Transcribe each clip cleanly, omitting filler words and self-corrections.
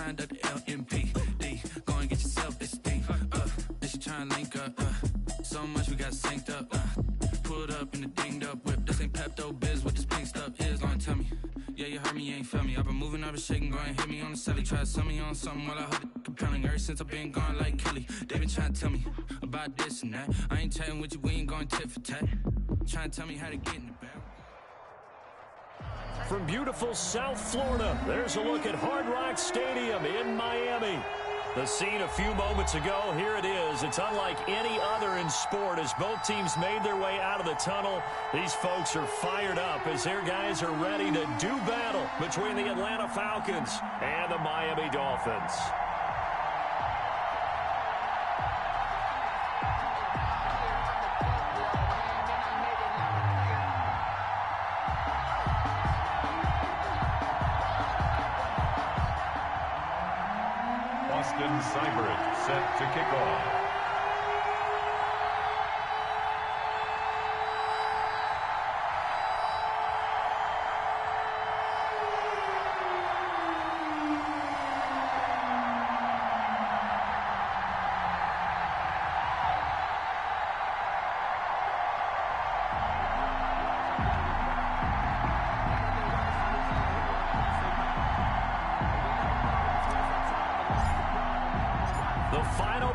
signed up to LMPD. Go and get yourself this thing. They should try and link up. So much we got synced up. Pulled up in the dinged up whip. This ain't Pepto Biz, what this pink stuff is. Gonna tell me. Yeah, you heard me, you ain't felt me. I've been moving, I've been shaking, go and hit me on the celly. Try to sell me on something while I heard it compelling. Ever since I've been gone like Kelly. They been trying to tell me about this and that. I ain't chatting with you, we ain't going tit for tat. Trying to tell me how to get in the back. From beautiful South Florida, there's a look at Hard Rock Stadium in Miami. The scene a few moments ago, here it is. It's unlike any other in sport as both teams made their way out of the tunnel. These folks are fired up as their guys are ready to do battle between the Atlanta Falcons and the Miami Dolphins. Seibert set to kick off.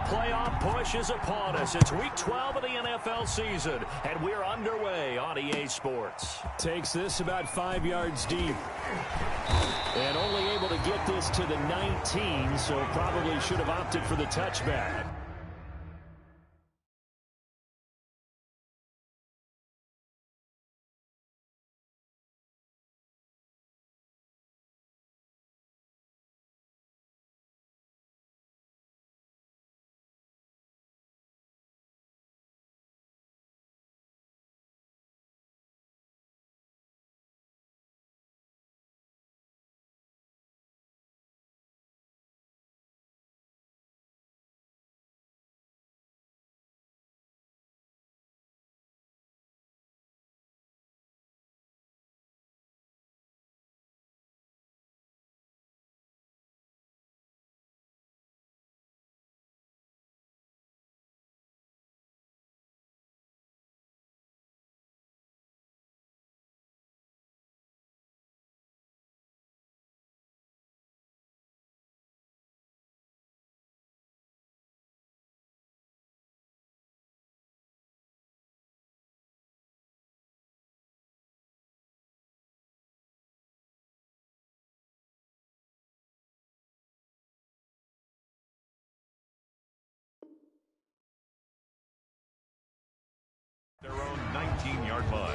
Playoff push is upon us. It's week 12 of the NFL season, and we're underway on EA Sports. Takes this about 5 yards deep. And only able to get this to the 19, so probably should have opted for the touchback. Their own 19-yard line.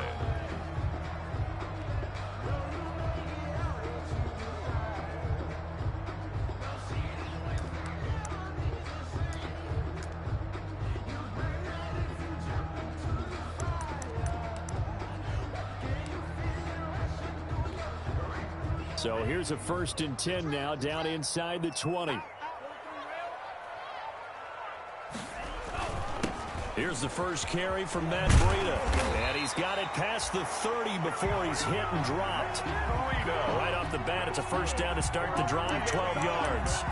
So here's a 1st and 10 now, down inside the 20. Here's the first carry from Matt Breida. And he's got it past the 30 before he's hit and dropped. Right off the bat, it's a first down to start the drive, 12 yards.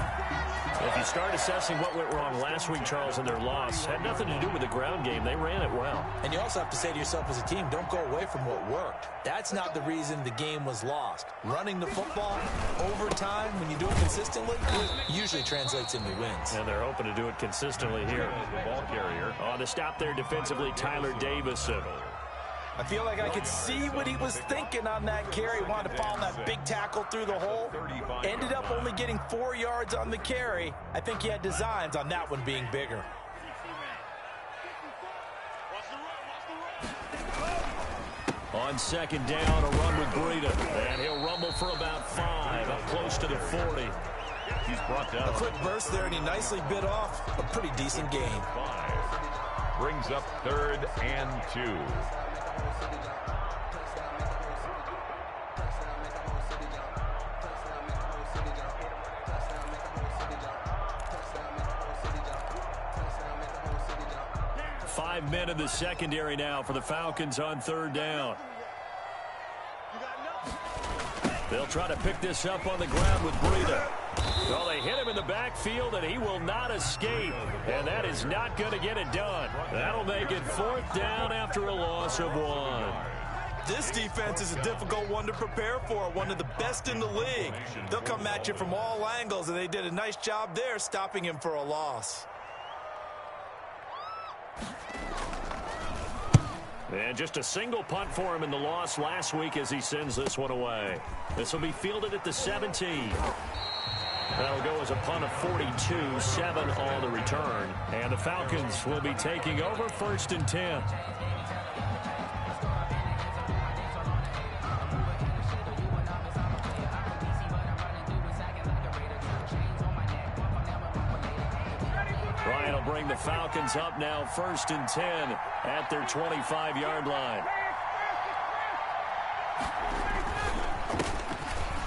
If you start assessing what went wrong last week, Charles, in their loss, had nothing to do with the ground game. They ran it well. And you also have to say to yourself as a team, don't go away from what worked. That's not the reason the game was lost. Running the football over time, when you do it consistently, usually translates into wins. And they're hoping to do it consistently here. The ball carrier. On the stop there defensively, Tyler Davison. I feel like I could see what he was thinking on that carry. Wanted to follow that big tackle through the hole. Ended up only getting 4 yards on the carry. I think he had designs on that one being bigger. On second down, a run with Breida. And he'll rumble for about 5, up close to the 40. He's brought down. A quick burst there, and he nicely bit off a pretty decent gain. 5. Brings up 3rd and 2. Five men in the secondary now for the Falcons on 3rd down. They'll try to pick this up on the ground with Breida. Well, they hit him in the backfield, and he will not escape. And that is not going to get it done. That'll make it 4th down after a loss of 1. This defense is a difficult one to prepare for, one of the best in the league. They'll come at you from all angles, and they did a nice job there stopping him for a loss. And just a single punt for him in the loss last week as he sends this one away. This will be fielded at the 17. That'll go as a punt of 42, 7 on the return. And the Falcons will be taking over 1st and 10. Ryan will bring the Falcons up now 1st and 10 at their 25-yard line.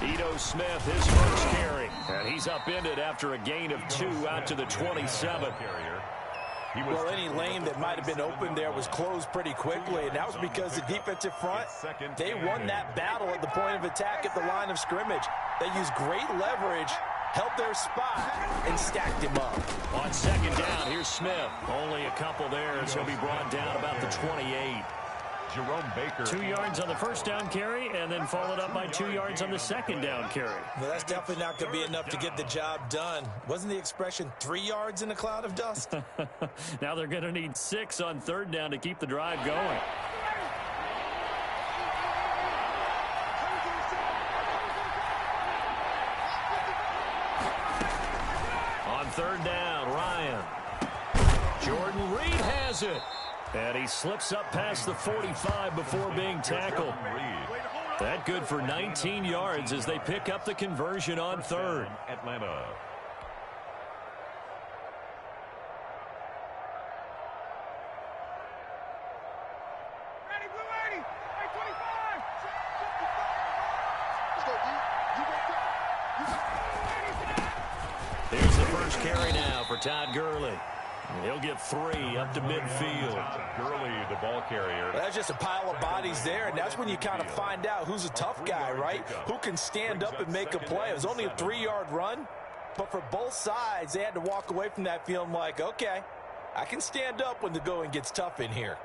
Ito Smith, his first carry. And he's upended after a gain of 2 out to the 27. Well, any lane that might have been open there was closed pretty quickly, and that was because the defensive front, they won that battle at the point of attack at the line of scrimmage. They used great leverage, held their spot, and stacked him up. On 2nd down, here's Smith. Only a couple there as he'll be brought down about the 28. Jerome Baker. 2 yards on the 1st down carry, and then followed up by 2 yards on the 2nd down carry. Well, that's definitely not going to be enough to get the job done. Wasn't the expression 3 yards in a cloud of dust? Now they're going to need 6 on 3rd down to keep the drive going. On 3rd down, Ryan. Jordan Reed has it. And he slips up past the 45 before being tackled. That good for 19 yards as they pick up the conversion on 3rd. Atlanta. Here's the first carry now for Todd Gurley. He'll get 3 up to midfield. Gurley, the ball carrier. That's just a pile of bodies there, and that's when you kind of find out who's a tough guy, right? Who can stand up and make a play. It was only a 3-yard run, but for both sides, they had to walk away from that feeling like, okay, I can stand up when the going gets tough in here.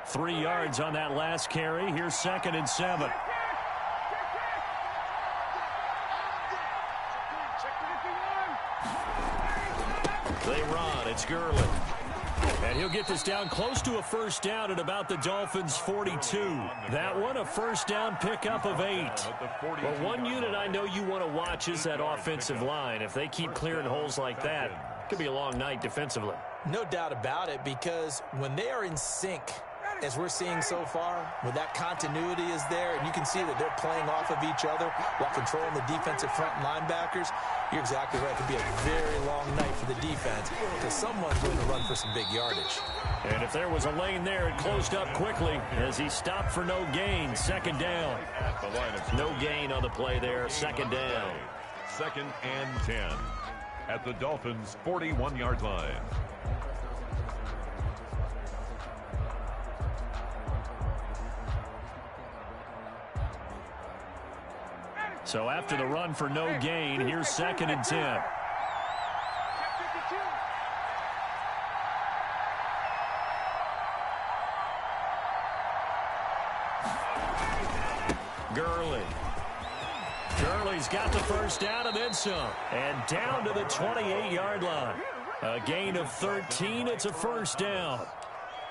3 yards on that last carry. Here's 2nd and 7. They run. It's Gurley. And he'll get this down close to a 1st down at about the Dolphins' 42. That one, a 1st down pickup of 8. Well, one unit I know you want to watch is that offensive line. If they keep clearing holes like that, it could be a long night defensively. No doubt about it, because when they are in sync, as we're seeing so far, when that continuity is there, and you can see that they're playing off of each other while controlling the defensive front and linebackers, you're exactly right. It could be a very long night for the defense because someone's going to run for some big yardage. And if there was a lane there, it closed up quickly as he stopped for no gain. 2nd down. No gain on the play there. 2nd down. 2nd and 10 at the Dolphins' 41-yard line. So after the run for no gain, here's 2nd and 10. Gurley's got the 1st down and then some. And down to the 28-yard line. A gain of 13. It's a 1st down.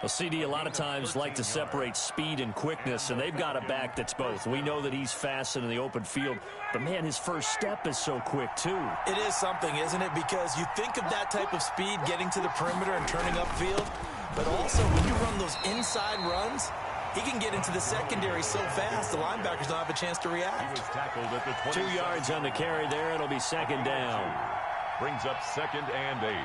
Well, CD a lot of times like to separate speed and quickness, and they've got a back that's both. We know that he's fast in the open field, but, man, his first step is so quick, too. It is something, isn't it? Because you think of that type of speed getting to the perimeter and turning upfield, but also when you run those inside runs, he can get into the secondary so fast the linebackers don't have a chance to react. He was tackled at the 2 yards on the carry there. It'll be 2nd down. Brings up 2nd and 8.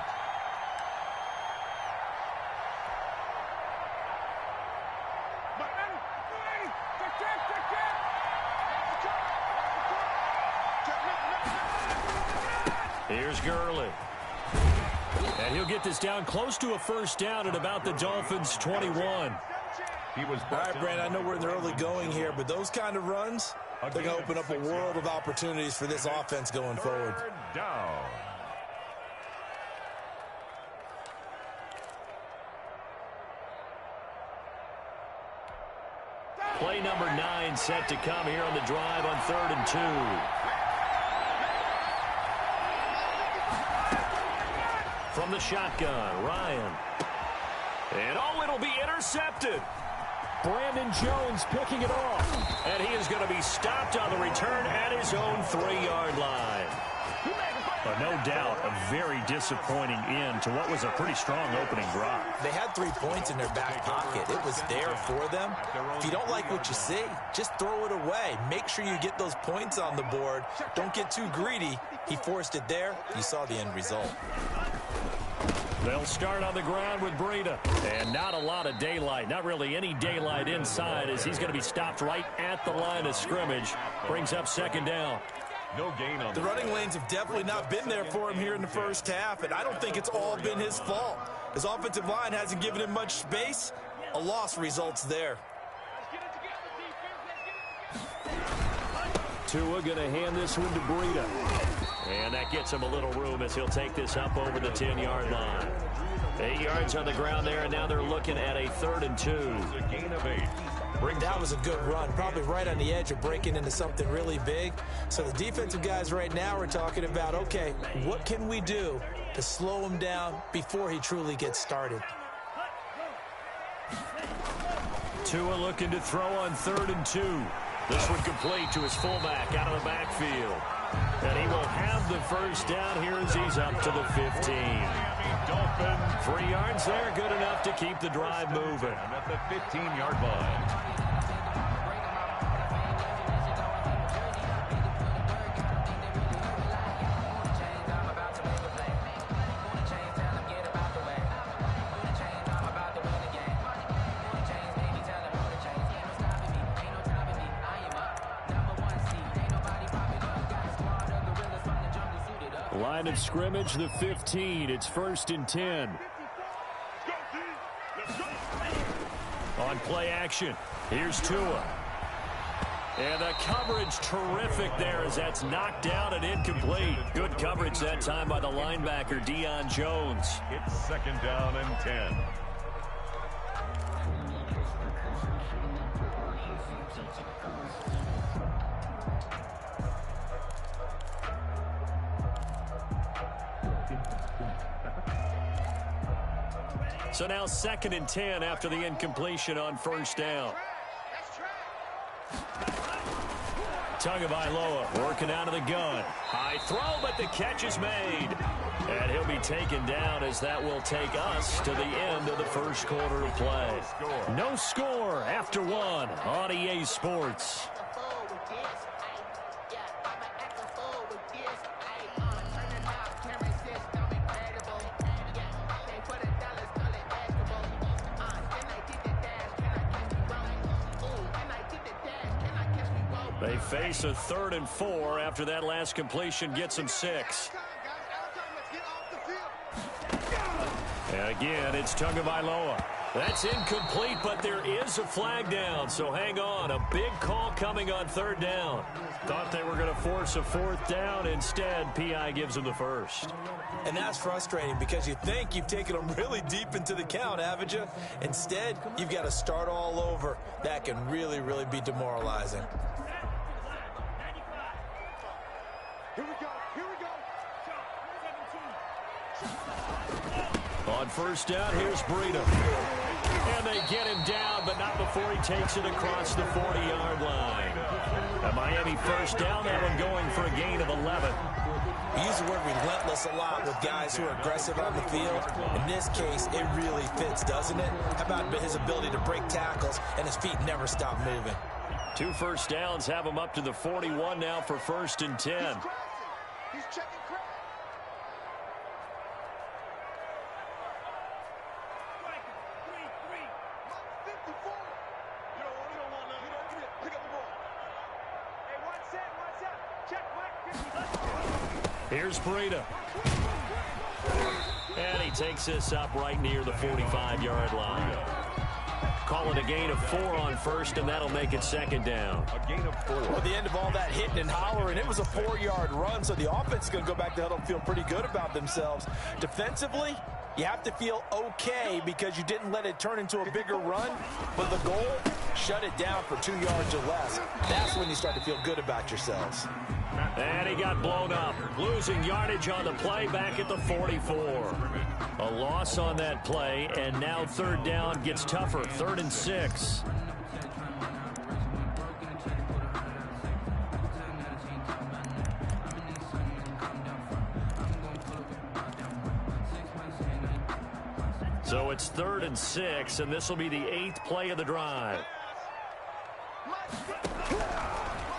Here's Gurley. And he'll get this down close to a 1st down at about the Dolphins' 21. He was all right, Brandon, I know we're in the early going here, but those kind of runs, they're going to open up a world of opportunities for this offense going forward. Third down. Play number 9 set to come here on the drive on 3rd and 2. From the shotgun, Ryan. And oh, it'll be intercepted. Brandon Jones picking it off. And he is going to be stopped on the return at his own 3-yard line. But no doubt, a very disappointing end to what was a pretty strong opening drive. They had 3 points in their back pocket. It was there for them. If you don't like what you see, just throw it away. Make sure you get those points on the board. Don't get too greedy. He forced it there. You saw the end result. They'll start on the ground with Breida. And not a lot of daylight. Not really any daylight inside as he's going to be stopped right at the line of scrimmage. Brings up 2nd down. No gain on the running lanes have definitely not been there for him here in the first half, and I don't think it's all been his fault. His offensive line hasn't given him much space. A loss results there. Tua going to hand this one to Breida. And that gets him a little room as he'll take this up over the 10-yard line. 8 yards on the ground there, and now they're looking at a 3rd and 2. A gain of 8. That was a good run, probably right on the edge of breaking into something really big. So the defensive guys right now are talking about, okay, what can we do to slow him down before he truly gets started? Tua looking to throw on 3rd and 2. This one complete to his fullback out of the backfield. And he will have the first down here as he's up to the 15. 3 yards there, good enough to keep the drive moving. At the 15-yard line. Line of scrimmage, the 15. It's 1st and 10. On play action, here's Tua. And the coverage terrific there as that's knocked down and incomplete. Good coverage that time by the linebacker, Deion Jones. It's 2nd down and 10. So now 2nd and 10 after the incompletion on 1st down. Tagovailoa working out of the gun. High throw, but the catch is made. And he'll be taken down as that will take us to the end of the first quarter of play. No score after 1 on EA Sports. They face a 3rd and 4 after that last completion gets them 6. And again, it's Tagovailoa. That's incomplete, but there is a flag down, so hang on. A big call coming on 3rd down. Thought they were going to force a 4th down. Instead, P.I. gives them the first. And that's frustrating because you think you've taken them really deep into the count, haven't you? Instead, you've got to start all over. That can really, really be demoralizing. On 1st down, here's Breida. And they get him down, but not before he takes it across the 40-yard line. A Miami 1st down, that one going for a gain of 11. We use the word relentless a lot with guys who are aggressive on the field. In this case, it really fits, doesn't it? How about his ability to break tackles and his feet never stop moving? 2 first downs have him up to the 41 now for 1st and 10. He's checking crap. Here's Breida. And he takes this up right near the 45-yard line. call it a gain of 4 on first, and that'll make it second down. A gain of 4. Well, at the end of all that hitting and hollering, it was a 4-yard run, so the offense is going to go back to huddle and feel pretty good about themselves. Defensively, you have to feel okay because you didn't let it turn into a bigger run, but the goal, shut it down for 2 yards or less. That's when you start to feel good about yourselves. And he got blown up, losing yardage on the play back at the 44. A loss on that play, and now third down gets tougher, 3rd and 6. So it's 3rd and 6, and this will be the 8th play of the drive.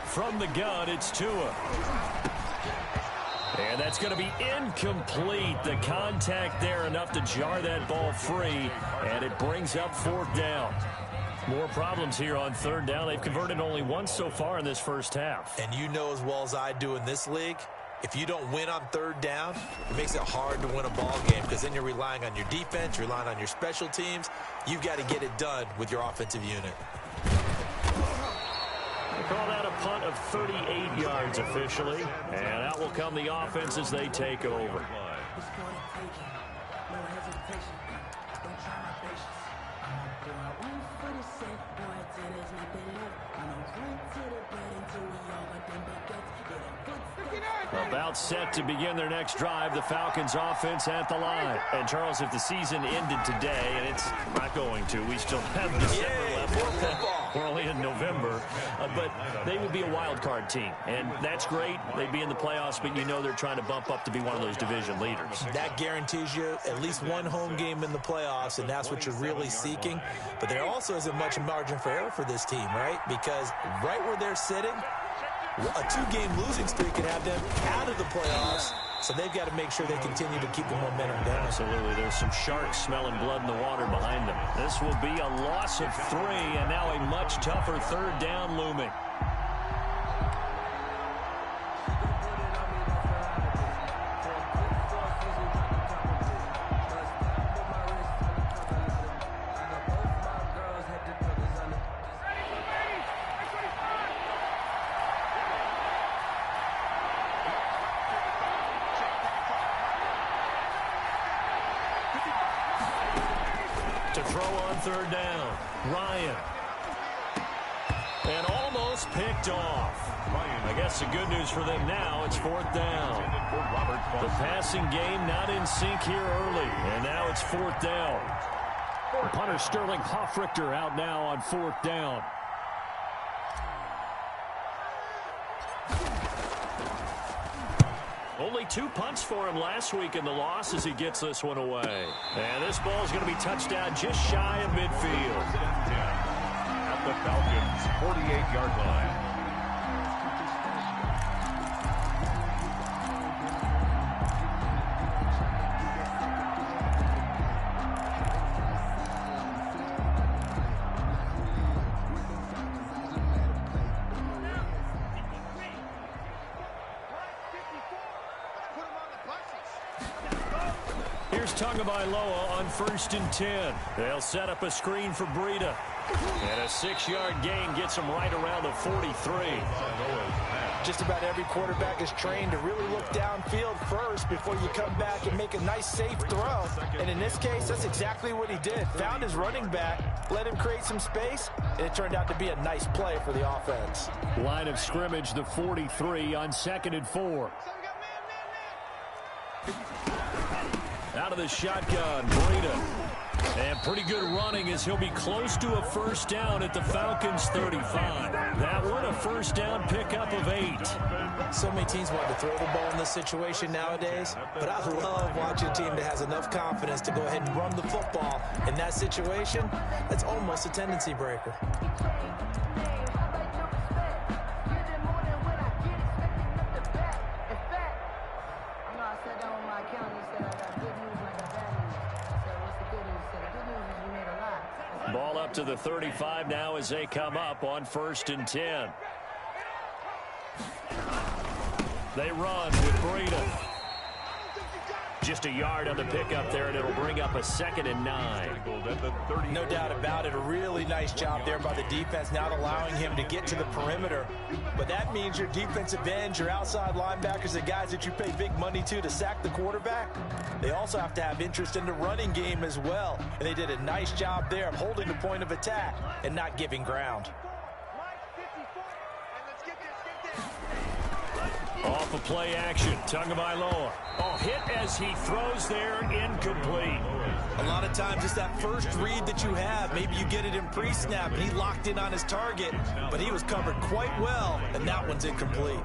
From the gun, it's Tua. And that's going to be incomplete. The contact there enough to jar that ball free, and it brings up 4th down. More problems here on 3rd down. They've converted only once so far in this first half. And you know as well as I do in this league, if you don't win on 3rd down, it makes it hard to win a ball game because then you're relying on your defense, you're relying on your special teams. You've got to get it done with your offensive unit. They call that a punt of 38 yards officially, and out will come the offense as they take over. About set to begin their next drive, the Falcons offense at the line. And Charles, if the season ended today, and it's not going to, we still have December left. We're only in November, but they would be a wild card team, and that's great. They'd be in the playoffs, but you know they're trying to bump up to be one of those division leaders. That guarantees you at least one home game in the playoffs, and that's what you're really seeking. But there also isn't much margin for error for this team, right? Because right where they're sitting, a 2-game losing streak could have them out of the playoffs, so they've got to make sure they continue to keep the momentum down. Absolutely. There's some sharks smelling blood in the water behind them. This will be a loss of 3, and now a much tougher 3rd down looming. To throw on 3rd down, Ryan. And almost picked off. I guess the good news for them now, it's 4th down. The passing game not in sync here early, and now it's 4th down. Punter Sterling Hoffrichter out now on 4th down. Only 2 punts for him last week in the loss as he gets this one away. And this ball is going to be touchdown just shy of midfield. At the Falcons' 48-yard line. Tagovailoa on 1st and 10. They'll set up a screen for Breida. And a 6-yard gain gets him right around the 43. Just about every quarterback is trained to really look downfield first before you come back and make a nice, safe throw. And in this case, that's exactly what he did. Found his running back, let him create some space, and it turned out to be a nice play for the offense. Line of scrimmage, the 43 on 2nd and 4. Out of the shotgun, Breida. And pretty good running as he'll be close to a 1st down at the Falcons' 35. That one a 1st down pickup of 8. So many teams want to throw the ball in this situation nowadays, but I love watching a team that has enough confidence to go ahead and run the football. In that situation, that's almost a tendency breaker. Ball up to the 35 now as they come up on 1st and 10. They run with Breida. Just a yard on the pickup there, and it'll bring up a 2nd and 9. No doubt about it. A really nice job there by the defense, not allowing him to get to the perimeter. But that means your defensive ends, your outside linebackers, the guys that you pay big money to sack the quarterback, they also have to have interest in the running game as well. And they did a nice job there of holding the point of attack and not giving ground. Off of play action, Tagovailoa. Oh, hit as he throws there, incomplete. A lot of times it's that first read that you have. Maybe you get it in pre-snap, and he locked in on his target, but he was covered quite well, and that one's incomplete.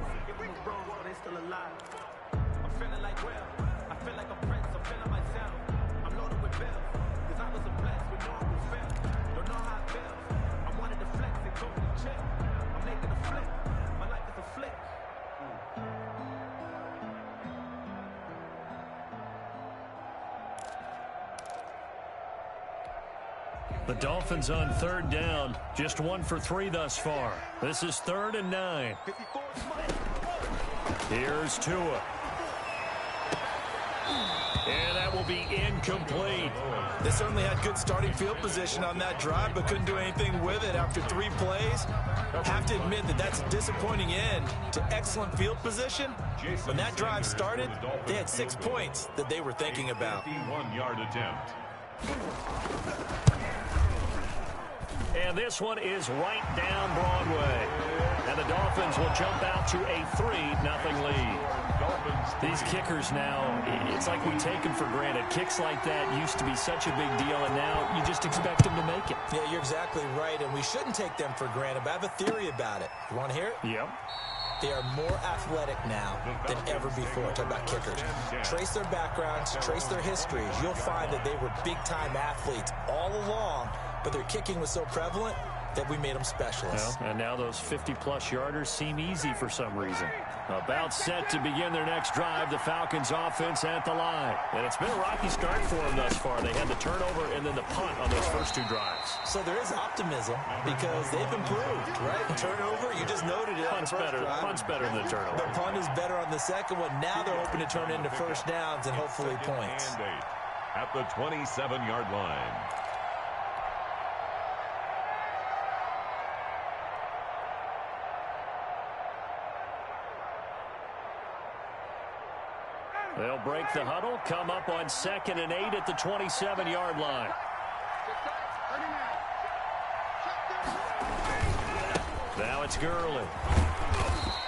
The Dolphins on 3rd down, just 1 for 3 thus far. This is 3rd and 9. Here's Tua. And that will be incomplete. They certainly had good starting field position on that drive, but couldn't do anything with it after 3 plays. Have to admit that that's a disappointing end to excellent field position. When that drive started, they had 6 points that they were thinking about. 51-yard attempt. And this one is right down Broadway. And the Dolphins will jump out to a 3-0 lead. These kickers now, it's like we take them for granted. Kicks like that used to be such a big deal, and now you just expect them to make it. Yeah, you're exactly right, and we shouldn't take them for granted, but I have a theory about it. You want to hear it? Yep. They are more athletic now than ever before. Talk about kickers. Trace their backgrounds, trace their histories. You'll find that they were big-time athletes all along, but their kicking was so prevalent that we made them specialists. Well, and now those 50-plus yarders seem easy for some reason. About set to begin their next drive, the Falcons offense at the line. And it's been a rocky start for them thus far. They had the turnover and then the punt on those first 2 drives. So there is optimism because they've improved, right? The turnover, you just noted it. Punt's better than the turnover. The punt is better on the second one. Now they're hoping to turn into first downs and hopefully points. At the 27-yard line. They'll break the huddle, come up on 2nd and 8 at the 27-yard line. Now it's Gurley.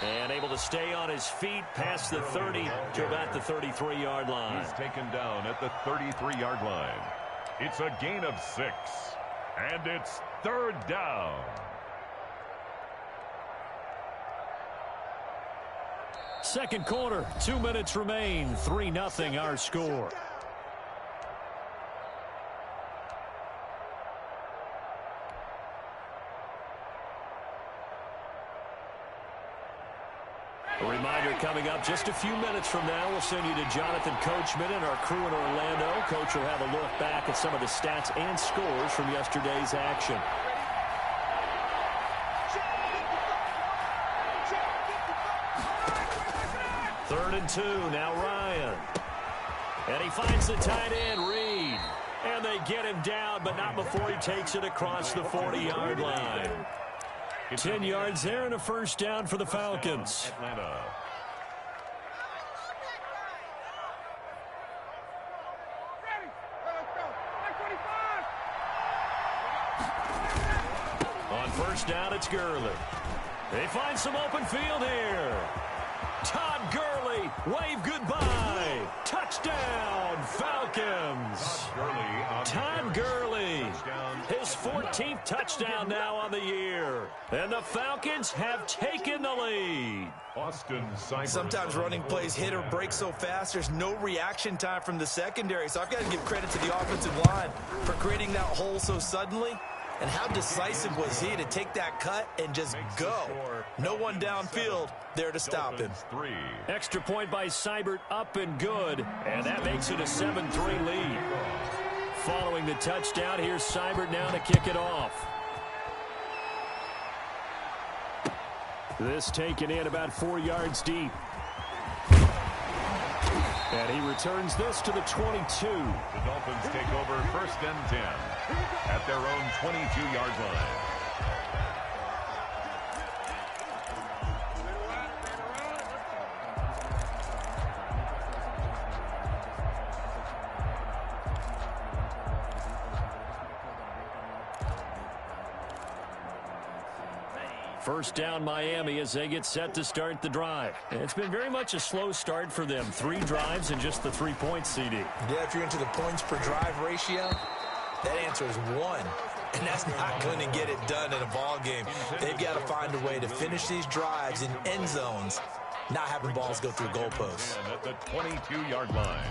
And able to stay on his feet past the 30 to about the 33-yard line. He's taken down at the 33-yard line. It's a gain of 6. And it's 3rd down. Second quarter, 2 minutes remain. 3-0 our score. A reminder coming up just a few minutes from now. We'll send you to Jonathan Coachman and our crew in Orlando. Coach will have a look back at some of the stats and scores from yesterday's action. Third and 2, now Ryan. And he finds the tight end, Reed. And they get him down, but not before he takes it across the 40-yard line. 10 yards there and a first down for the Falcons. Atlanta. On first down, it's Gurley. They find some open field here. Todd Gurley, wave goodbye. Touchdown, Falcons. Todd Gurley, his 14th touchdown now on the year. And the Falcons have taken the lead. Sometimes running plays hit or break so fast, there's no reaction time from the secondary. So I've got to give credit to the offensive line for creating that hole so suddenly. And how decisive was he to take that cut and just go? No one downfield there to stop him. Extra point by Seibert, up and good. And that makes it a 7-3 lead. Following the touchdown, here's Seibert now to kick it off. This taken in about 4 yards deep. And he returns this to the 22. The Dolphins take over 1st and 10 at their own 22-yard line. First down Miami as they get set to start the drive. It's been very much a slow start for them. 3 drives and just the 3 points, CD. Yeah, if you're into the points per drive ratio, that answer is 1. And that's not going to get it done in a ball game. They've got to find a way to finish these drives in end zones, not having balls go through goalposts. At the 22-yard line.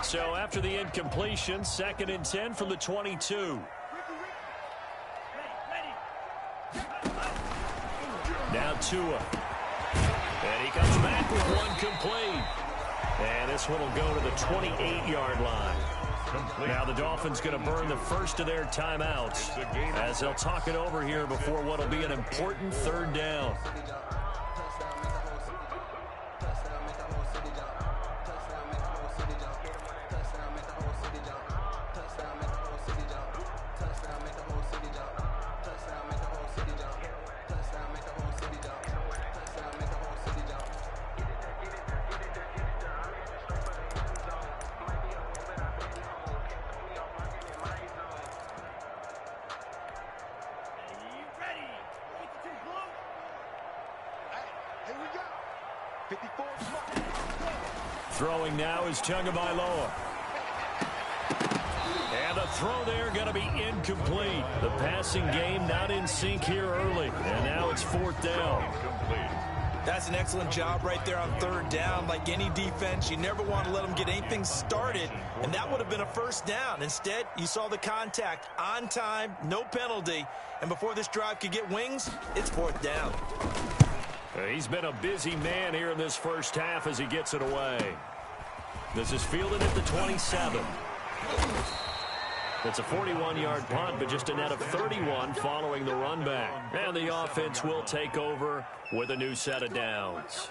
So after the incompletion, 2nd and 10 from the 22. Now Tua. And he comes back with one complete. And this one will go to the 28-yard line. Now the Dolphins going to burn the first of their timeouts as they'll talk it over here before what will be an important 3rd down. Throwing now is Tagovailoa. And the throw there going to be incomplete. The passing game not in sync here early. And now it's 4th down. That's an excellent job right there on 3rd down. Like any defense, you never want to let them get anything started. And that would have been a 1st down. Instead, you saw the contact on time, no penalty. And before this drive could get wings, it's 4th down. He's been a busy man here in this first half as he gets it away. This is fielded at the 27. It's a 41-yard punt, but just a net of 31 following the run back. And the offense will take over with a new set of downs.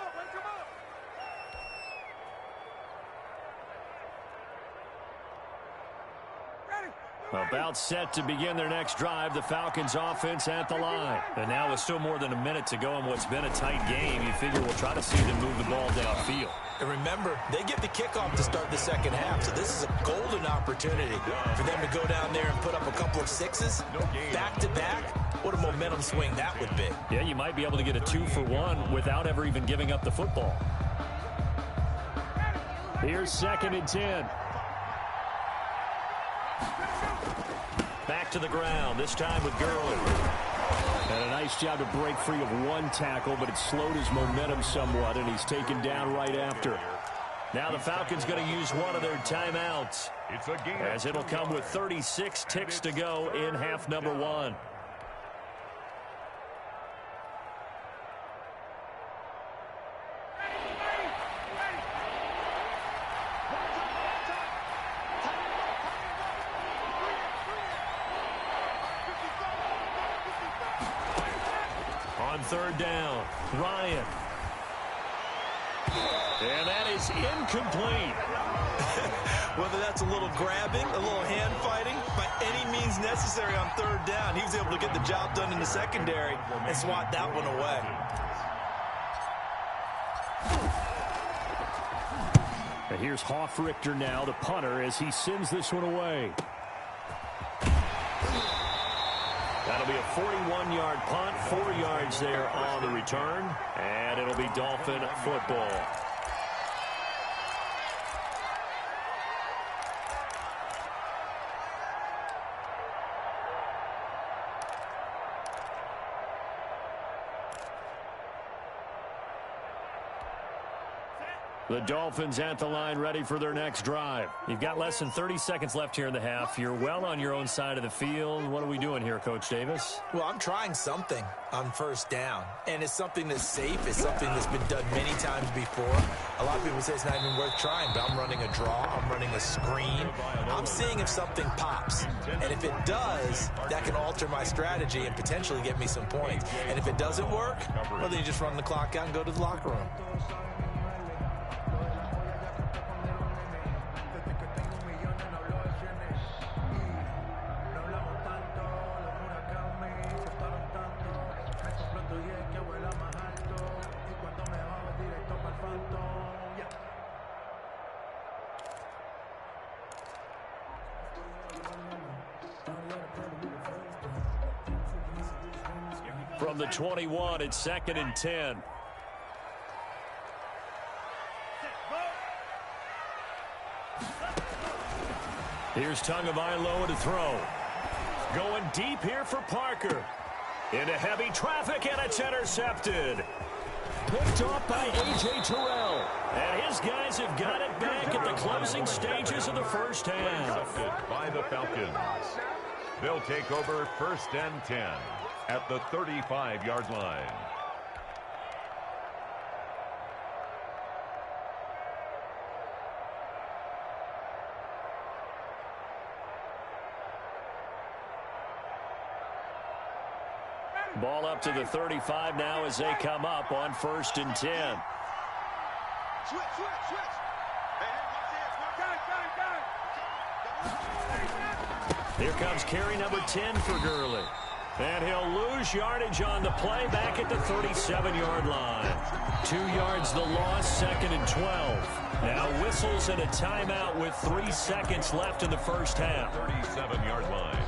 About set to begin their next drive, the Falcons offense at the line. And now with still more than a minute to go in what's been a tight game, you figure we'll try to see them move the ball downfield. And remember, they get the kickoff to start the second half, so this is a golden opportunity for them to go down there and put up a couple of sixes back-to-back. What a momentum swing that would be. Yeah, you might be able to get a 2-for-1 without ever even giving up the football. Here's 2nd and 10. Back to the ground, this time with Gurley. And a nice job to break free of one tackle, but it slowed his momentum somewhat, and he's taken down right after. Now the Falcons going to use one of their timeouts, as it'll come with 36 ticks to go in half number 1. On 3rd down, Ryan. And that is incomplete. Whether that's a little grabbing, a little hand fighting, by any means necessary on 3rd down, he was able to get the job done in the secondary and swat that one away. And here's Hoffrichter now, the punter, as he sends this one away. That'll be a 41-yard punt, 4 yards there on the return, and it'll be Dolphin football. The Dolphins at the line ready for their next drive. You've got less than 30 seconds left here in the half. You're well on your own side of the field. What are we doing here, Coach Davis? Well, I'm trying something on first down, and it's something that's safe. It's something that's been done many times before. A lot of people say it's not even worth trying, but I'm running a draw. I'm running a screen. I'm seeing if something pops, and if it does, that can alter my strategy and potentially get me some points. And if it doesn't work, well, then you just run the clock out and go to the locker room. From the 21, it's 2nd and 10. Here's Tagovailoa to throw. Going deep here for Parker. Into heavy traffic, and it's intercepted. Picked off by A.J. Terrell. And his guys have got it back at the closing stages of the first half. By the Falcons. They'll take over 1st and 10 at the 35-yard line. Ball up to the 35 now as they come up on 1st and 10. Switch. Here comes carry number 10 for Gurley. And he'll lose yardage on the play back at the 37-yard line. 2 yards the loss, 2nd and 12. Now whistles and a timeout with 3 seconds left in the first half. 37-yard line.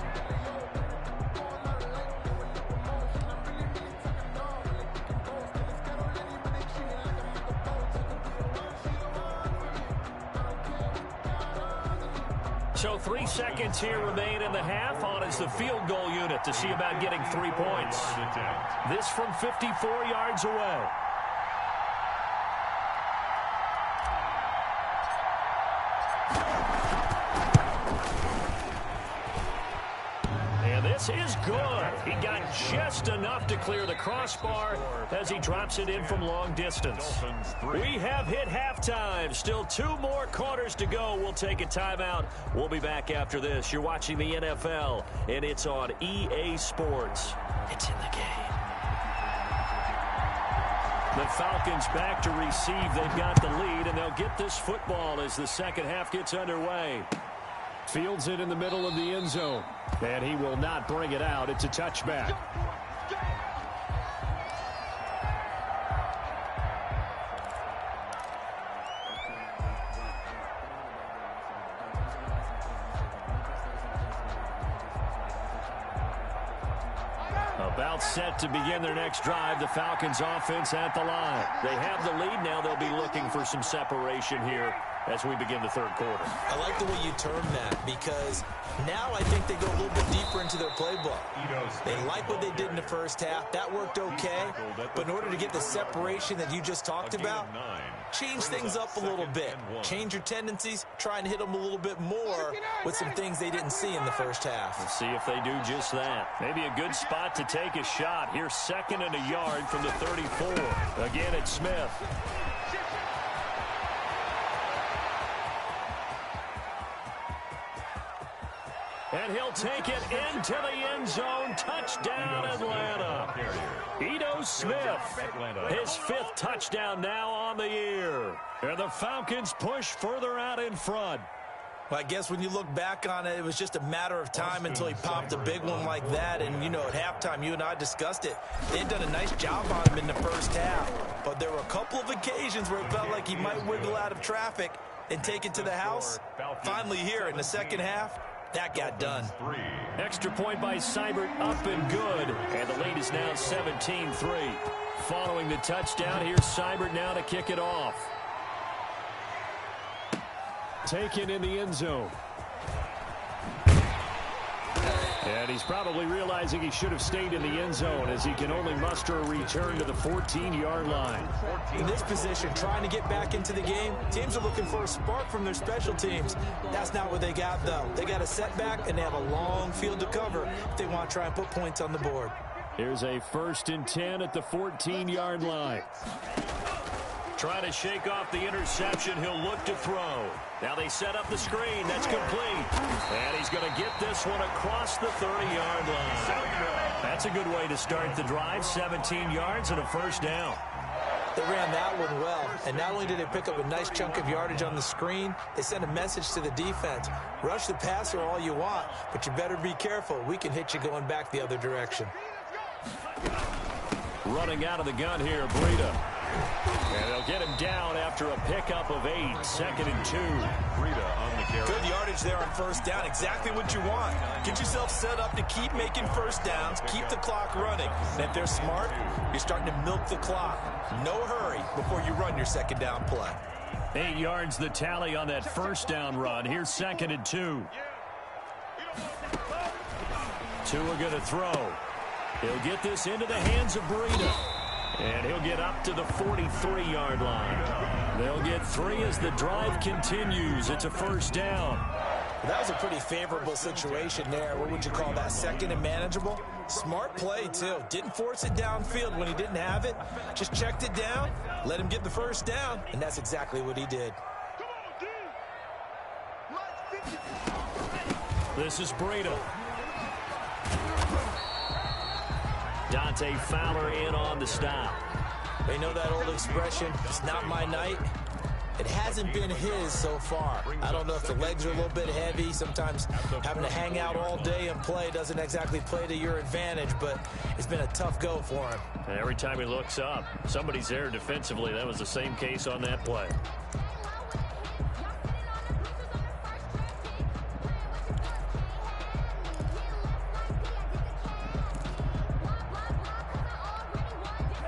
So 3 seconds here remain in the half. On is the field goal unit to see about getting 3 points. This from 54 yards away. And this is good. He got just enough to clear the crossbar as he drops it in from long distance. We have hit halftime. Still 2 more quarters to go. We'll take a timeout. We'll be back after this. You're watching the NFL, and it's on EA Sports. It's in the game. The Falcons back to receive. They've got the lead, and they'll get this football as the second half gets underway. Fields it in the middle of the end zone. And he will not bring it out. It's a touchback. About set to begin their next drive. The Falcons offense at the line. They have the lead now. They'll be looking for some separation here as we begin the third quarter. I like the way you term that, because now I think they go a little bit deeper into their playbook. They like what they did in the first half. That worked okay. But in order to get the separation that you just talked about, change things up a little bit. Change your tendencies, try and hit them a little bit more with some things they didn't see in the first half. Let's see if they do just that. Maybe a good spot to take a shot. Here's 2nd and a yard from the 34. Again, it's Smith. And he'll take it into the end zone. Touchdown, Atlanta. Ito Smith, his 5th touchdown now on the year. And the Falcons push further out in front. Well, I guess when you look back on it, it was just a matter of time until he popped a big one like that. And, you know, at halftime, you and I discussed it. They had done a nice job on him in the first half. But there were a couple of occasions where it felt like he might wiggle out of traffic and take it to the house. Finally here in the second half, that got done. Extra point by Seibert, up and good. And the lead is now 17-3. Following the touchdown, here's Seibert now to kick it off. Taken in the end zone. And he's probably realizing he should have stayed in the end zone as he can only muster a return to the 14-yard line. In this position, trying to get back into the game, teams are looking for a spark from their special teams. That's not what they got, though. They got a setback, and they have a long field to cover if they want to try and put points on the board. Here's a 1st and 10 at the 14-yard line. Trying to shake off the interception. He'll look to throw. Now they set up the screen. That's complete. And he's going to get this one across the 30-yard line. That's a good way to start the drive. 17 yards and a 1st down. They ran that one well. And not only did they pick up a nice chunk of yardage on the screen, they sent a message to the defense. Rush the passer all you want, but you better be careful. We can hit you going back the other direction. Running out of the gun here, Breida. And they'll get him down after a pickup of 8. 2nd and 2. Breida on the carry. Good yardage there on 1st down. Exactly what you want. Get yourself set up to keep making 1st downs. Keep the clock running. And if they're smart, you're starting to milk the clock. No hurry before you run your 2nd down play. 8 yards the tally on that 1st down run. Here's 2nd and 2. Tua going to throw. He'll get this into the hands of Breida. And he'll get up to the 43-yard line. They'll get 3 as the drive continues. It's a 1st down. That was a pretty favorable situation there. What would you call that? 2nd and manageable? Smart play, too. Didn't force it downfield when he didn't have it. Just checked it down, let him get the 1st down, and that's exactly what he did. This is Breida. Dante Fowler in on the stop. They know that old expression, it's not my night. It hasn't been his so far. I don't know if the legs are a little bit heavy. Sometimes having to hang out all day and play doesn't exactly play to your advantage, but it's been a tough go for him. And every time he looks up, somebody's there defensively. That was the same case on that play.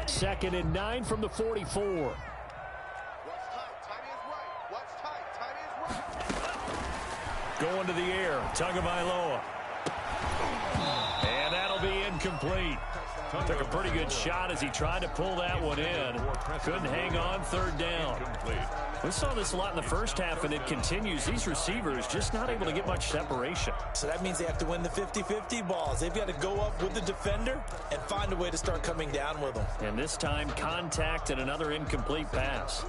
Second and 9 from the 44. Going to the air, Tagovailoa. And that'll be incomplete. Took a pretty good shot as he tried to pull that one in. Couldn't hang on. 3rd down. We saw this a lot in the 1st half, and it continues. These receivers just not able to get much separation. So that means they have to win the 50-50 balls. They've got to go up with the defender and find a way to start coming down with them. And this time, contact and another incomplete pass.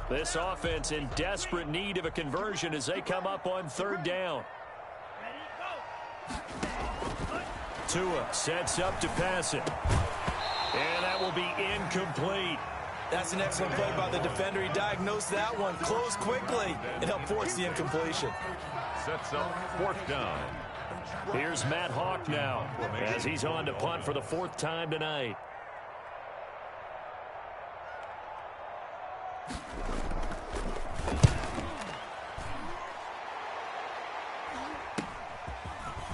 This offense in desperate need of a conversion as they come up on 3rd down. Tua sets up to pass it. And that will be incomplete. That's an excellent play by the defender. He diagnosed that one, closed quickly, and helped force the incompletion. Sets up 4th down. Here's Matt Hawk now as he's on to punt for the 4th time tonight.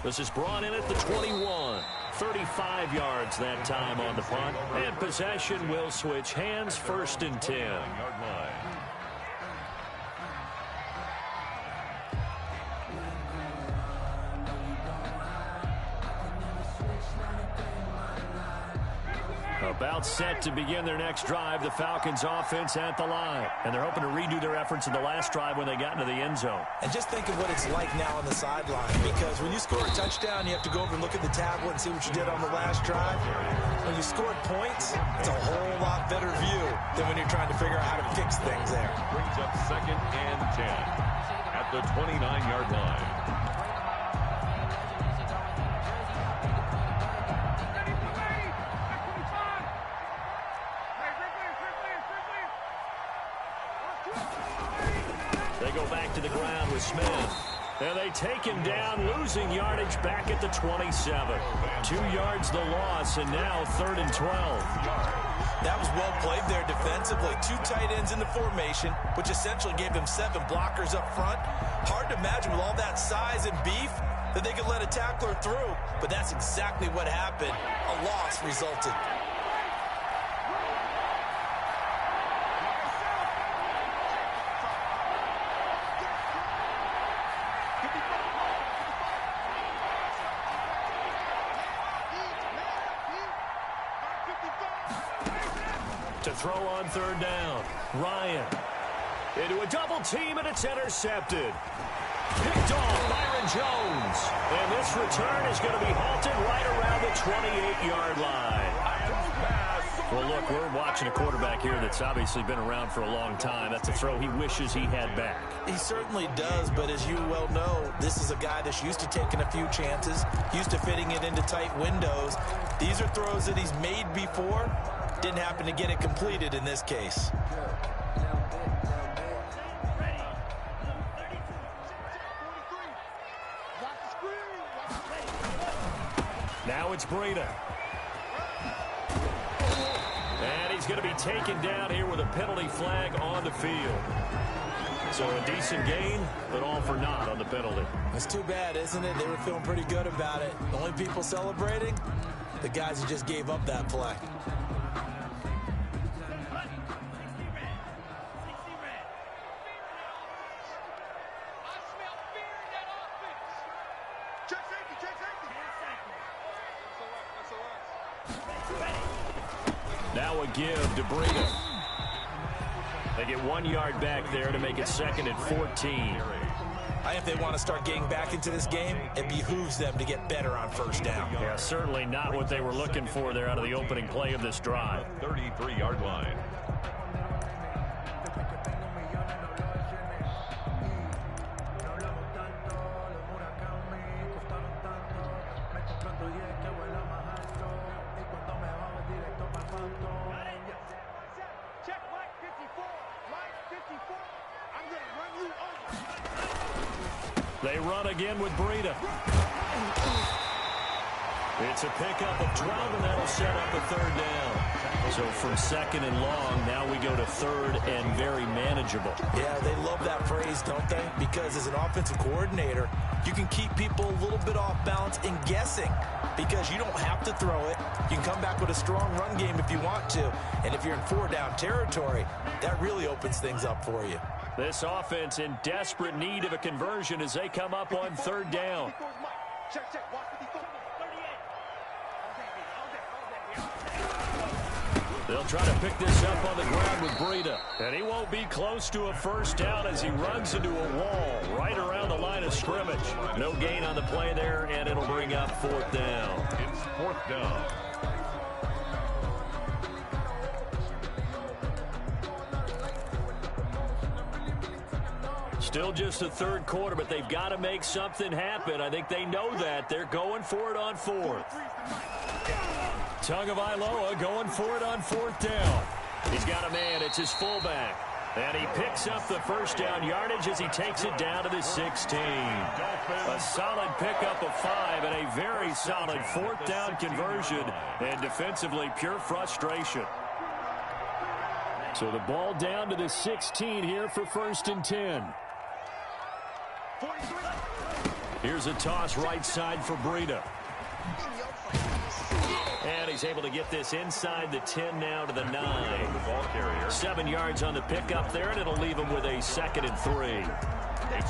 This is brought in at the 21. 35 yards that time on the punt. And possession will switch hands. 1st and 10. About set to begin their next drive. The Falcons offense at the line. And they're hoping to redo their efforts in the last drive when they got into the end zone. And just think of what it's like now on the sideline. Because when you score a touchdown, you have to go over and look at the tablet and see what you did on the last drive. When you scored points, it's a whole lot better view than when you're trying to figure out how to fix things there. Brings up 2nd and 10 at the 29-yard line. They go back to the ground with Smith. And they take him down, losing yardage back at the 27. 2 yards the loss, and now 3rd and 12. That was well played there defensively. 2 tight ends in the formation, which essentially gave them 7 blockers up front. Hard to imagine with all that size and beef that they could let a tackler through. But that's exactly what happened. A loss resulted. To throw on third down. Ryan. Into a double team, and it's intercepted. Picked off Byron Jones. And this return is going to be halted right around the 28-yard line. Well, look, we're watching a quarterback here that's obviously been around for a long time. That's a throw he wishes he had back. He certainly does, but as you well know, this is a guy that's used to taking a few chances, used to fitting it into tight windows. These are throws that he's made before. Didn't happen to get it completed in this case. Now it's Breida. And he's going to be taken down here with a penalty flag on the field. So a decent gain, but all for naught on the penalty. It's too bad, isn't it? They were feeling pretty good about it. The only people celebrating, the guys who just gave up that play. Now a give to Breida. They get 1 yard back there to make it 2nd and 14. If they want to start getting back into this game, it behooves them to get better on first down. Yeah, certainly not what they were looking for there out of the opening play of this drive. 33-yard line. They run again with Breida. It's a pickup of 12, and that'll set up a third down. So from 2nd and long, now we go to 3rd and very manageable. Yeah, they love that phrase, don't they? Because as an offensive coordinator, you can keep people a little bit off balance and guessing because you don't have to throw it. You can come back with a strong run game if you want to. And if you're in 4-down territory, that really opens things up for you. This offense in desperate need of a conversion as they come up on 3rd down. They'll try to pick this up on the ground with Breida. And he won't be close to a first down as he runs into a wall right around the line of scrimmage. No gain on the play there, and it'll bring up 4th down. It's 4th down. Still just the 3rd quarter, but they've got to make something happen. I think they know that. They're going for it on 4th. Tagovailoa going for it on 4th down. He's got a man. It's his fullback. And he picks up the first down yardage as he takes it down to the 16. A solid pickup of 5 and a very solid 4th down conversion. And defensively, pure frustration. So the ball down to the 16 here for 1st and 10. Here's a toss right side for Breida. And he's able to get this inside the 10 now to the 9. The ball carrier. 7 yards on the pickup there, and it'll leave him with a 2nd and 3.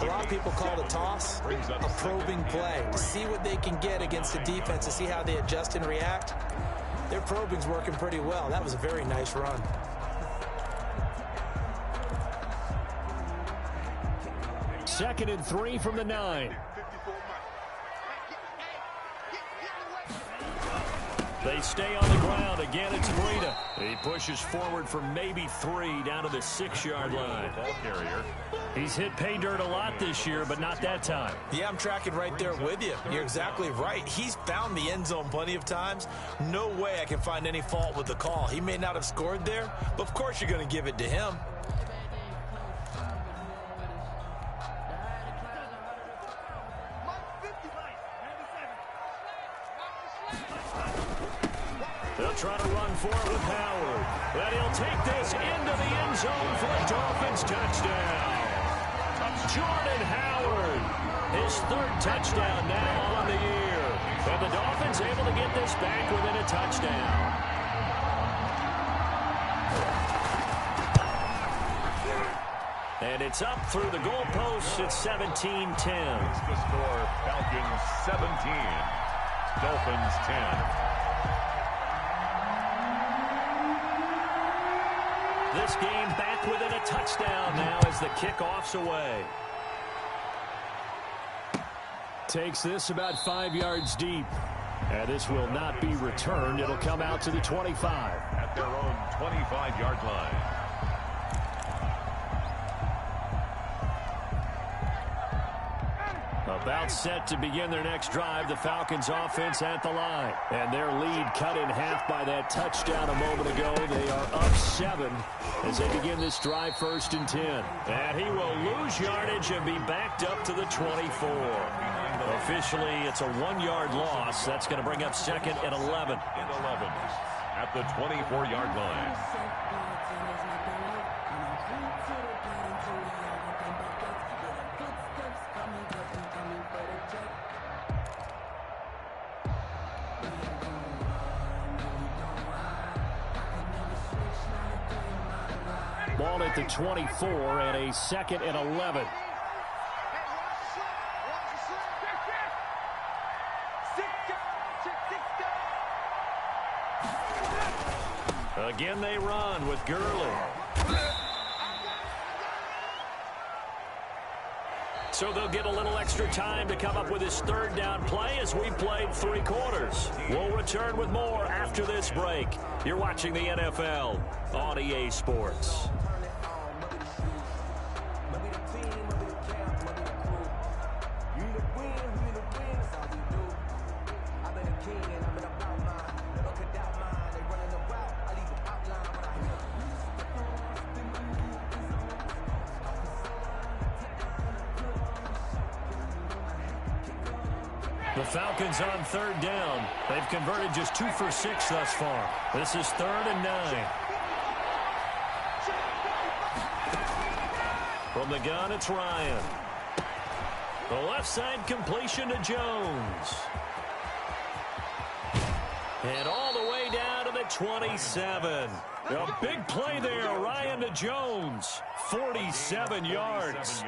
A lot of people call the toss a probing play. To see what they can get against the defense, to see how they adjust and react. Their probing's working pretty well. That was a very nice run. Second and 3 from the 9. They stay on the ground. Again, it's Breida. He pushes forward for maybe 3 down to the 6-yard line. Ball carrier. He's hit pay dirt a lot this year, but not that time. Yeah, I'm tracking right there with you. You're exactly right. He's found the end zone plenty of times. No way I can find any fault with the call. He may not have scored there, but of course you're going to give it to him. They'll try to run for it with Howard. But he'll take this into the end zone for a Dolphins touchdown. Jordan Howard, his 3rd touchdown now on the year. And the Dolphins able to get this back within a touchdown. And it's up through the goalposts. It's 17-10. The score, Falcons 17, Dolphins 10. This game back within a touchdown now as the kickoff's away. Takes this about 5 yards deep. And this will not be returned. It'll come out to the 25. At their own 25-yard line. About set to begin their next drive. The Falcons offense at the line. And their lead cut in half by that touchdown a moment ago. They are up 7 as they begin this drive 1st and 10. And he will lose yardage and be backed up to the 24. Officially, it's a 1-yard loss. That's going to bring up 2nd and 11. At the 24-yard line. Ball at the 24 and a 2nd and 11. Again, they run with Gurley. So they'll get a little extra time to come up with his 3rd down play as we played 3 quarters. We'll return with more after this break. You're watching the NFL on EA Sports. The Falcons on 3rd down. They've converted just 2 for 6 thus far. This is 3rd and 9. From the gun, it's Ryan. The left side completion to Jones. And all the way down to the 27. A big play there, Ryan to Jones. 47 yards.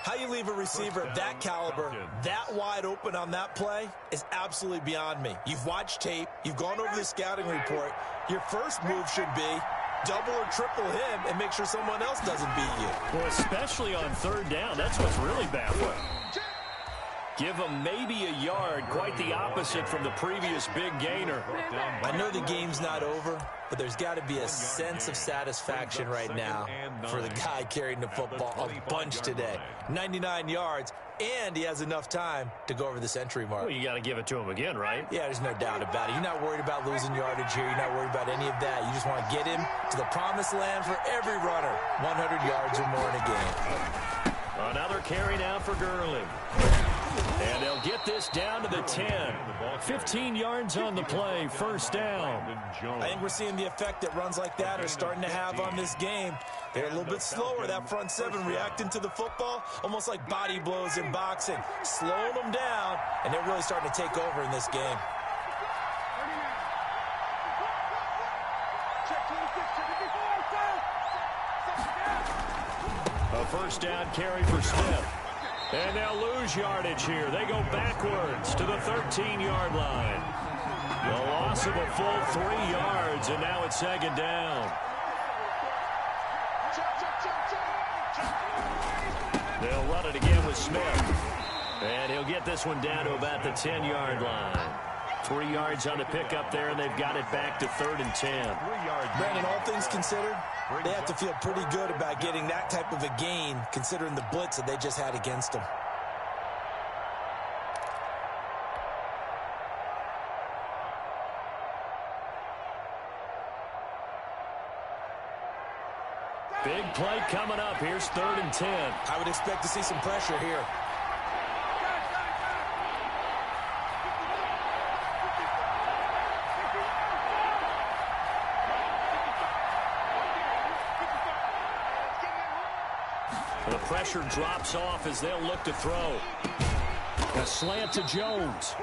How you leave a receiver that caliber, that wide open on that play is absolutely beyond me. You've watched tape. You've gone over the scouting report. Your first move should be double or triple him and make sure someone else doesn't beat you. Well, especially on 3rd down. That's what's really baffling. Give him maybe a yard, quite the opposite from the previous big gainer. I know the game's not over, but there's got to be a sense of satisfaction right now for the guy carrying the football a bunch today. 99 yards, and he has enough time to go over the century mark. Well, you got to give it to him again, right? Yeah, there's no doubt about it. You're not worried about losing yardage here. You're not worried about any of that. You just want to get him to the promised land for every runner. 100 yards or more in a game. Another carry now for Gurley. And they'll get this down to the 10. 15 yards on the play, 1st down. I think we're seeing the effect that runs like that are starting to have on this game. They're a little bit slower, that front 7 reacting to the football, almost like body blows in boxing. Slowing them down, and they're really starting to take over in this game. A 1st down carry for Smith. And they'll lose yardage here. They go backwards to the 13-yard line. The loss of a full 3 yards, and now it's 2nd down. They'll run it again with Smith. And he'll get this one down to about the 10-yard line. 3 yards on the pickup there, and they've got it back to 3rd and 10. Brandon, all things considered, they have to feel pretty good about getting that type of a gain, considering the blitz that they just had against them. Big play coming up. Here's 3rd and 10. I would expect to see some pressure here. The pressure drops off as they'll look to throw. A slant to Jones.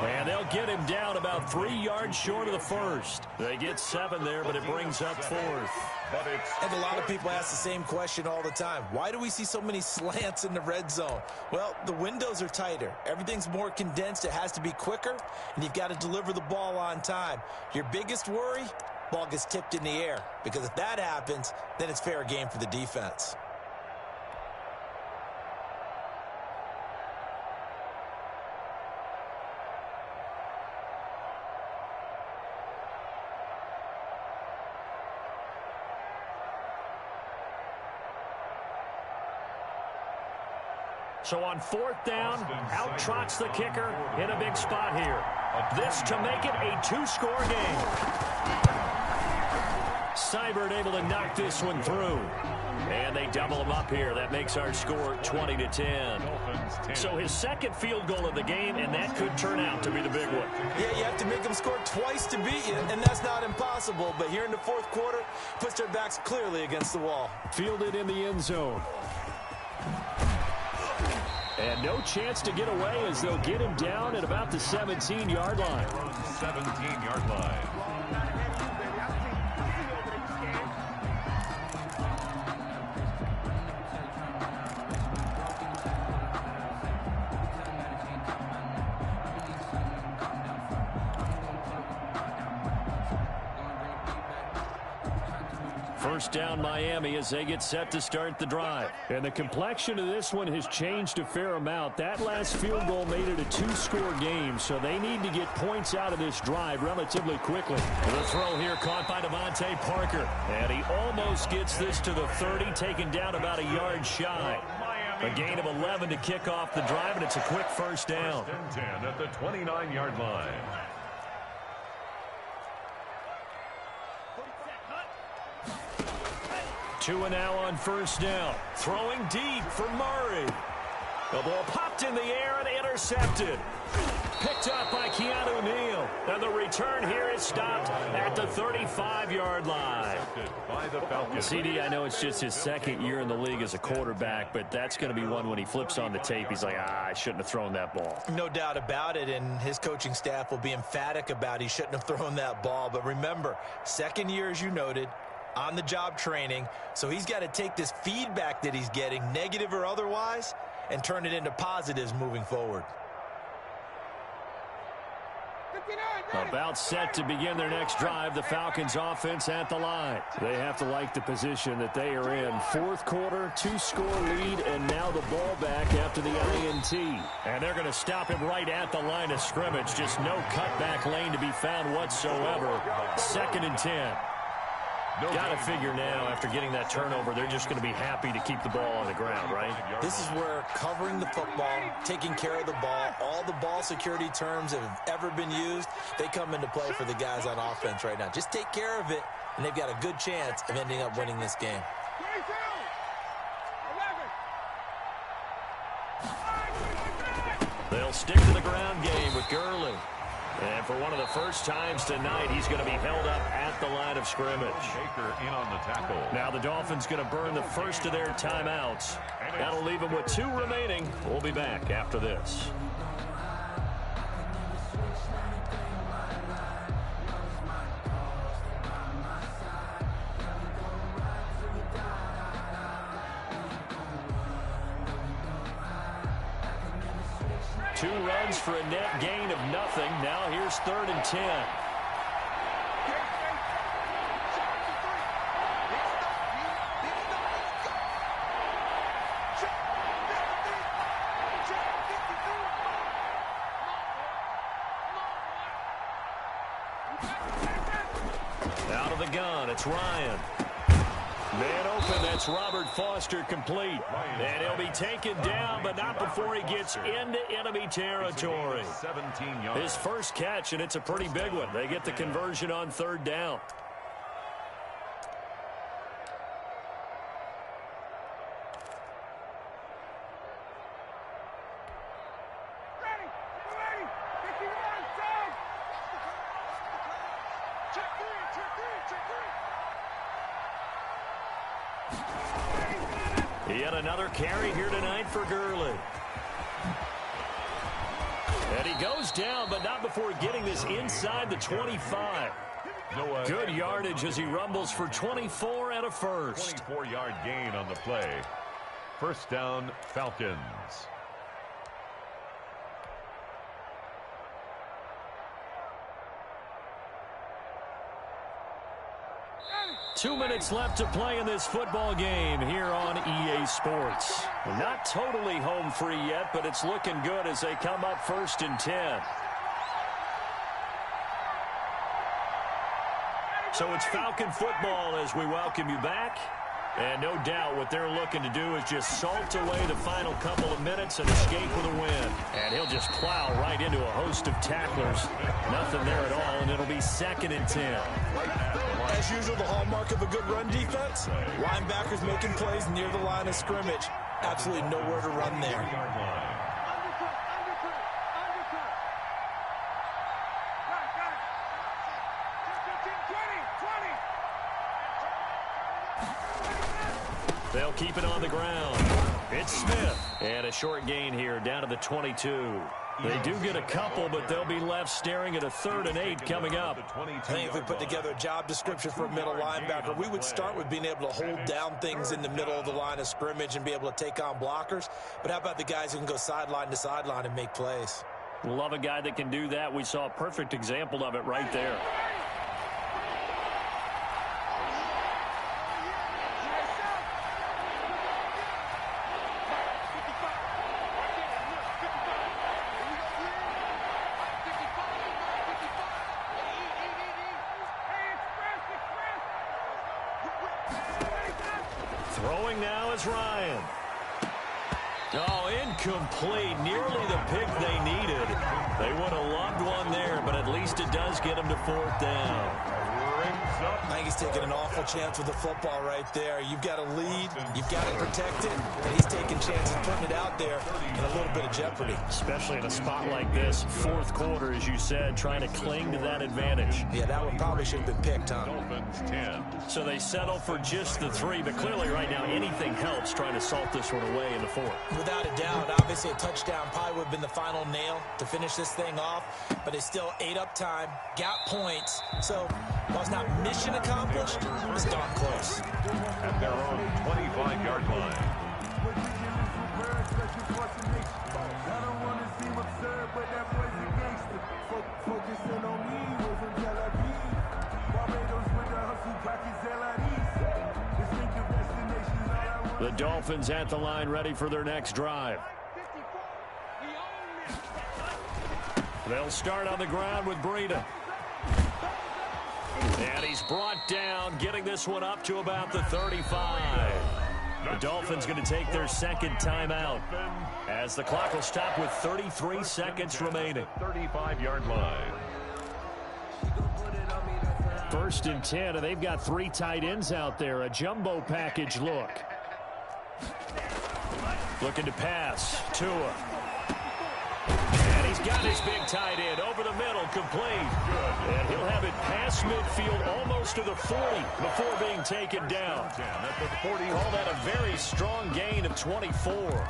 And they'll get him down about 3 yards short of the 1st. They get 7 there, but it brings up 4th. And a lot of people ask the same question all the time. Why do we see so many slants in the red zone? Well, the windows are tighter. Everything's more condensed. It has to be quicker, and you've got to deliver the ball on time. Your biggest worry? ball gets tipped in the air. Because if that happens, then it's fair game for the defense. So on 4th down, out trots the kicker in a big spot here. This to make it a 2-score game. Seibert able to knock this one through. And they double him up here. That makes our score 20-10. So his second field goal of the game, and that could turn out to be the big one. Yeah, you have to make them score twice to beat you, and that's not impossible. But here in the 4th quarter, puts their backs clearly against the wall. Fielded in the end zone. And no chance to get away as they'll get him down at about the 17-yard line. 17-yard line. First down Miami as they get set to start the drive. And the complexion of this one has changed a fair amount. That last field goal made it a 2-score game, so they need to get points out of this drive relatively quickly. The throw here caught by Devontae Parker. And he almost gets this to the 30, taken down about a yard shy. A gain of 11 to kick off the drive, and it's a quick first down. First and 10 at the 29-yard line. 2 and now on first down. Throwing deep for Murray. The ball popped in the air and intercepted. Picked up by Keanu Neal. And the return here is stopped at the 35-yard line. CD, I know it's just his second year in the league as a quarterback, but that's going to be one when he flips on the tape. He's like, I shouldn't have thrown that ball. No doubt about it, and his coaching staff will be emphatic about he shouldn't have thrown that ball. But remember, second year, as you noted, on-the-job training, so he's got to take this feedback that he's getting, negative or otherwise, and turn it into positives moving forward. About set to begin their next drive, the Falcons offense at the line. They have to like the position that they are in. 4th quarter, 2-score lead, and now the ball back after the INT. And they're going to stop him right at the line of scrimmage. Just no cutback lane to be found whatsoever. 2nd and 10. Got to figure now, after getting that turnover, they're just going to be happy to keep the ball on the ground, right? This is where covering the football, taking care of the ball, all the ball security terms that have ever been used, they come into play for the guys on offense right now. Just take care of it, and they've got a good chance of ending up winning this game. They'll stick to the ground game with Gurley. And for one of the first times tonight, he's going to be held up at the line of scrimmage. Baker in on the tackle. Now the Dolphins going to burn the first of their timeouts. That'll leave them with 2 remaining. We'll be back after this. Two runs for a net gain of nothing. Now here's 3rd and 10. Out of the gun, it's Ryan. Man open, that's Robert Foster complete. And he'll be taken down, but not before he gets into enemy territory. 17 yards. His first catch, and it's a pretty big one. They get the conversion on 3rd down. Yet another carry here tonight for Gurley. And he goes down, but not before getting this inside the 25. Good yardage as he rumbles for 24 and a first. 24-yard gain on the play. First down, Falcons. 2 minutes left to play in this football game here on EA Sports. Not totally home free yet, but it's looking good as they come up 1st and 10. So it's Falcon football as we welcome you back. And no doubt what they're looking to do is just salt away the final couple of minutes and escape with a win. And he'll just plow right into a host of tacklers. Nothing there at all, and it'll be 2nd and 10. As usual, the hallmark of a good run defense, linebackers making plays near the line of scrimmage. Absolutely nowhere to run there. They'll keep it on the ground. It's Smith. And a short gain here down to the 22. They do get a couple, but they'll be left staring at a 3rd and 8 coming up. I think if we put together a job description for a middle linebacker, we would start with being able to hold down things in the middle of the line of scrimmage and be able to take on blockers. But how about the guys who can go sideline to sideline and make plays? Love a guy that can do that. We saw a perfect example of it right there. Throwing now is Ryan. Oh, incomplete. Nearly the pick they needed. They would have loved one there, but at least it does get them to 4th down. I think he's taking an awful chance with the football right there. You've got to lead, you've got to protect it, and he's taking chances putting it out there in a little bit of jeopardy. Especially in a spot like this, 4th quarter, as you said, trying to cling to that advantage. Yeah, that one probably should have been picked, huh? So they settle for just the 3, but clearly right now anything helps trying to salt this one away in the 4th. Without a doubt, obviously a touchdown probably would have been the final nail to finish this thing off, but they still ate up time, got points, so while it's not mission accomplished, it's darn close. At their own 25-yard line. The Dolphins at the line ready for their next drive. They'll start on the ground with Breida. And he's brought down, getting this one up to about the 35. The Dolphins going to take their 2nd timeout as the clock will stop with 33 seconds remaining. 35-yard line. 1st and 10, and they've got 3 tight ends out there. A jumbo package look. Looking to pass. Tua. And he's got his big tight end over the middle, complete. And he'll have it past midfield almost to the 40 before being taken down. At the 40. Call that a very strong gain of 24.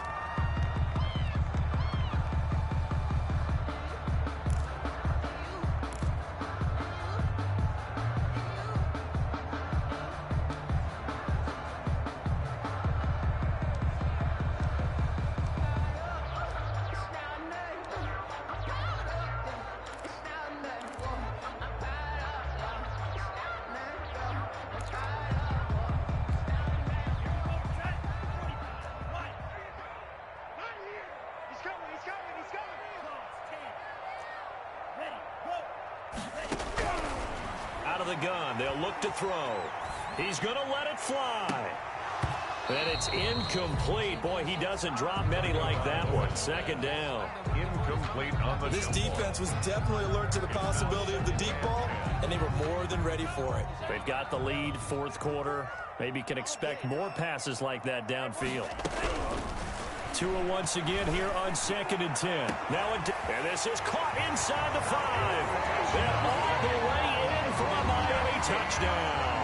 Out of the gun, they'll look to throw. He's going to let it fly. And it's incomplete. Boy, he doesn't drop many like that one. 2nd down. Incomplete on the This defense was definitely alert to the possibility of the deep ball, and they were more than ready for it. They've got the lead, 4th quarter. Maybe can expect more passes like that downfield. Tua once again here on 2nd and 10. Now, and this is caught inside the 5. They're all the way in for a Miami touchdown.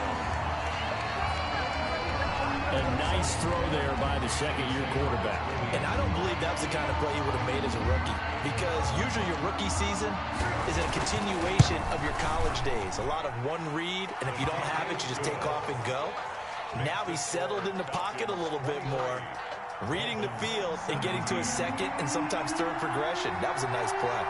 A nice throw there by the 2nd-year quarterback. And I don't believe that was the kind of play he would have made as a rookie, because usually your rookie season is a continuation of your college days. A lot of one read, and if you don't have it, you just take off and go. Now he's settled in the pocket a little bit more, reading the field and getting to his 2nd and sometimes 3rd progression. That was a nice play.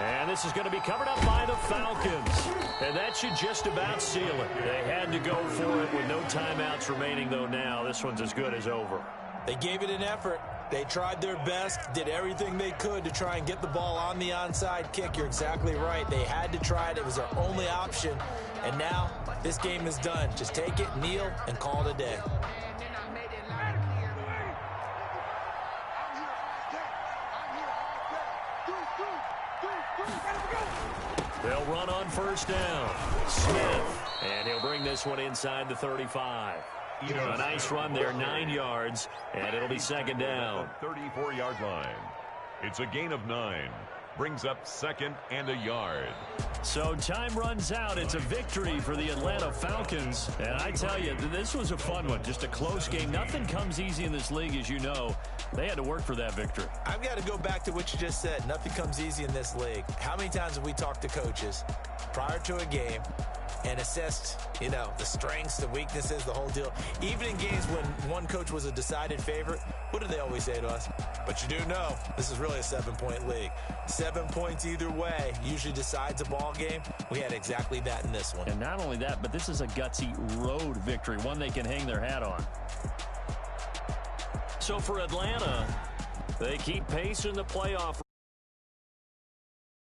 And this is going to be covered up by the Falcons. And that should just about seal it. They had to go for it with no timeouts remaining, though now. This one's as good as over. They gave it an effort. They tried their best, did everything they could to try and get the ball on the onside kick. You're exactly right. They had to try it. It was their only option. And now this game is done. Just take it, kneel, and call it a day. They'll run on first down. Smith, and he'll bring this one inside the 35. A nice run there, 9 yards, and it'll be second down. 34-yard line. It's a gain of 9. Brings up second and a yard. So time runs out. It's a victory for the Atlanta Falcons. And I tell you, this was a fun one. Just a close game. Nothing comes easy in this league, as you know. They had to work for that victory. I've got to go back to what you just said. Nothing comes easy in this league. How many times have we talked to coaches prior to a game and assessed, the strengths, the weaknesses, the whole deal? Even in games when one coach was a decided favorite, what do they always say to us? But you do know this is really a 7-point league. 7 points either way usually decides a ball game. We had exactly that in this one. And not only that, but this is a gutsy road victory, one they can hang their hat on. So for Atlanta, they keep pace in the playoff